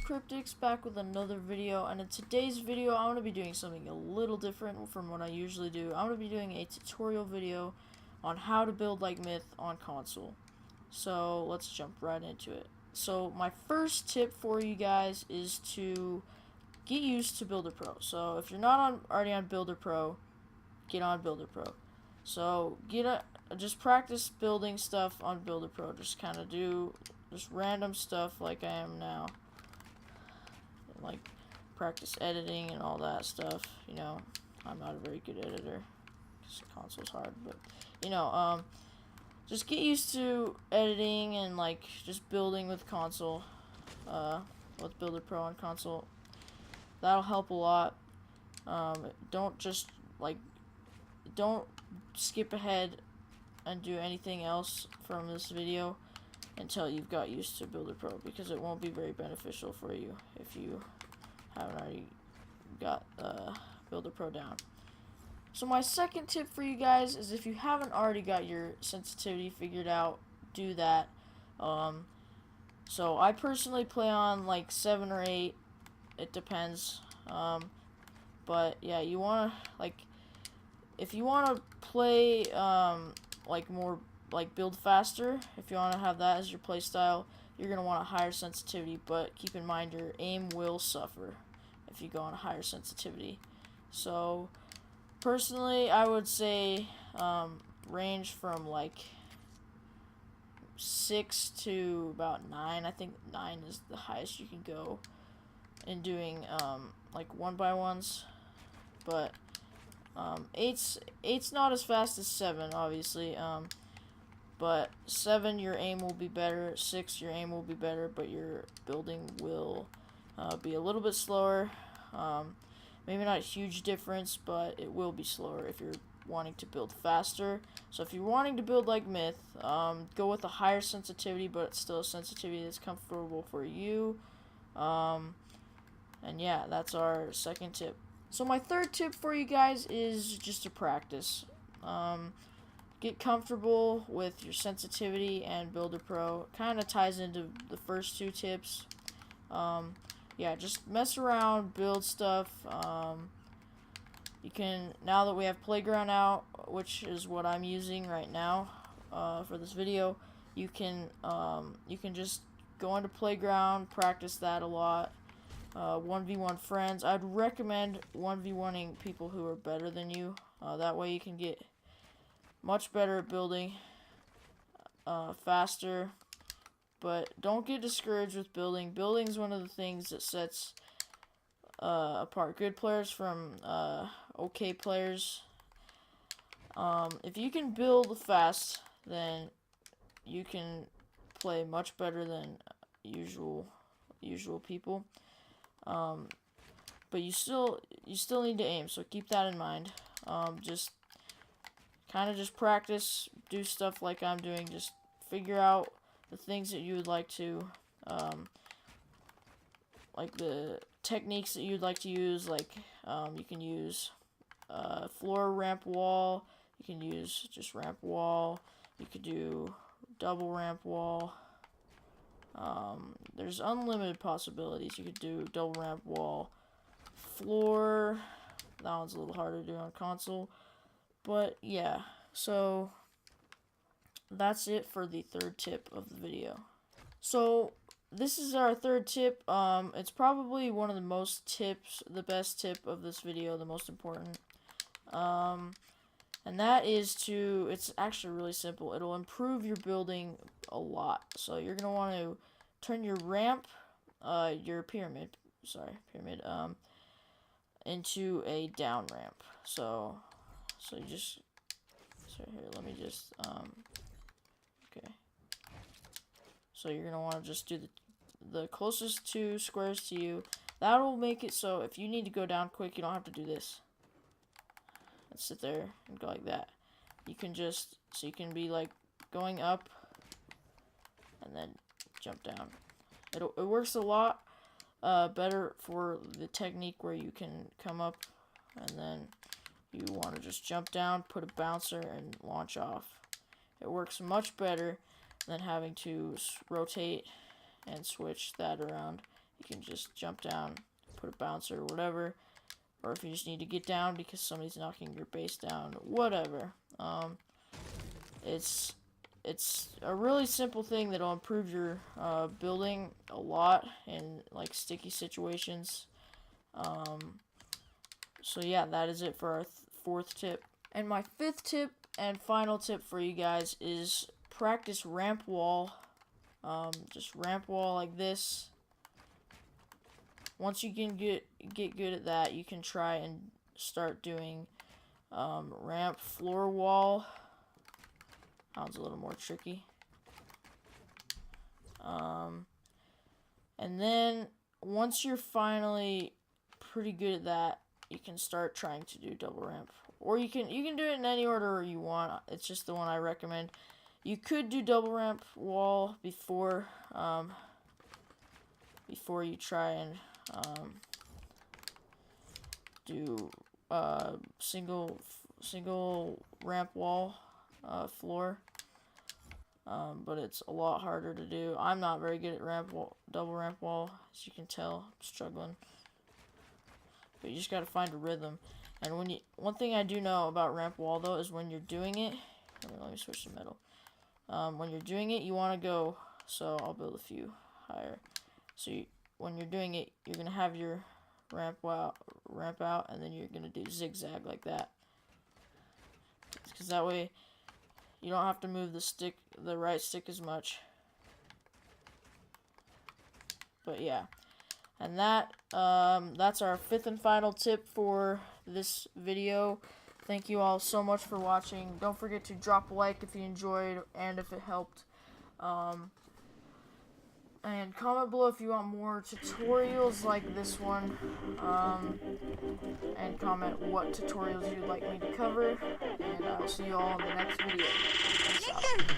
Cryptics, back with another video, and in today's video I'm going to be doing something a little different from what I usually do. I'm going to be doing a tutorial video on how to build like Myth on console. So let's jump right into it. So my first tip for you guys is to get used to Builder Pro. So if you're not already on Builder Pro, get on Builder Pro. So just practice building stuff on Builder Pro. Just kind of do just random stuff like I am now. Like practice editing and all that stuff. You know, I'm not a very good editor because the console's hard, but you know, just get used to editing and like just building with console, with Builder Pro on console. That'll help a lot. Don't just like don't skip ahead and do anything else from this video until you've got used to Builder Pro, because it won't be very beneficial for you if you haven't already got Builder Pro down. So my second tip for you guys is, if you haven't already got your sensitivity figured out, do that. So I personally play on like 7 or 8, it depends. But yeah, you wanna if you wanna play like more like build faster, if you want to have that as your play style, you're going to want a higher sensitivity, but keep in mind your aim will suffer if you go on a higher sensitivity. So personally, I would say range from like 6 to about 9. I think 9 is the highest you can go in doing like 1x1s, but 8's not as fast as 7, obviously. But 7, your aim will be better. 6, your aim will be better, but your building will be a little bit slower. Maybe not a huge difference, but it will be slower if you're wanting to build faster. So if you're wanting to build like Myth, go with a higher sensitivity, but it's still a sensitivity that's comfortable for you. And yeah, that's our second tip. So my third tip for you guys is just to practice. Get comfortable with your sensitivity, and Builder Pro kind of ties into the first 2 tips. Yeah, just mess around, build stuff. You can, now that we have Playground out, which is what I'm using right now for this video, you can just go into Playground, practice that a lot. 1v1 friends. I'd recommend 1v1ing people who are better than you. That way you can get much better at building faster. But don't get discouraged with building. Building is one of the things that sets apart good players from okay players. If you can build fast, then you can play much better than usual people. But you still need to aim, so keep that in mind. Just practice, do stuff like I'm doing. Just figure out the things that you would like to, like the techniques that you'd like to use. Like you can use floor ramp wall. You can use just ramp wall. You could do double ramp wall. There's unlimited possibilities. You could do double ramp wall, floor. That one's a little harder to do on console. But yeah, so that's it for the third tip of the video. So this is our third tip. It's probably one of the best tip of this video, the most important. And that is it's actually really simple. It'll improve your building a lot. So you're gonna want to turn your ramp, your pyramid, into a down ramp. So here, let me just, okay. So you're going to want to just do the closest 2 squares to you. That'll make it so if you need to go down quick, you don't have to do this. And sit there and go like that. You can just, so you can be like going up and then jump down. It works a lot better for the technique where you can come up and then you want to just jump down, put a bouncer, and launch off. It works much better than having to rotate and switch that around. you can just jump down, put a bouncer or whatever. Or if you just need to get down because somebody's knocking your base down, whatever. It's a really simple thing that'll improve your building a lot in like sticky situations. So yeah, that is it for our fourth tip. And my fifth tip and final tip for you guys is practice ramp wall. Just ramp wall like this. Once you can get good at that, you can try and start doing ramp floor wall. Sounds a little more tricky. And then once you're finally pretty good at that, you can start trying to do double ramp. Or you can do it in any order you want. It's just the one I recommend. You could do double ramp wall before you try and do single ramp wall floor, but it's a lot harder to do. I'm not very good at double ramp wall, as you can tell. I'm struggling, but you just gotta find a rhythm. And one thing I do know about ramp wall though is when you're doing it, let me switch to metal. When you're doing it, you want to go. So I'll build a few higher. So when you're doing it, you're gonna have your ramp out, and then you're gonna do zigzag like that. Because that way, you don't have to move the right stick as much. But yeah, and that's our fifth and final tip for this video. Thank you all so much for watching. Don't forget to drop a like if you enjoyed and if it helped. And comment below if you want more tutorials like this one. And comment what tutorials you'd like me to cover. And I'll see you all in the next video. Peace out.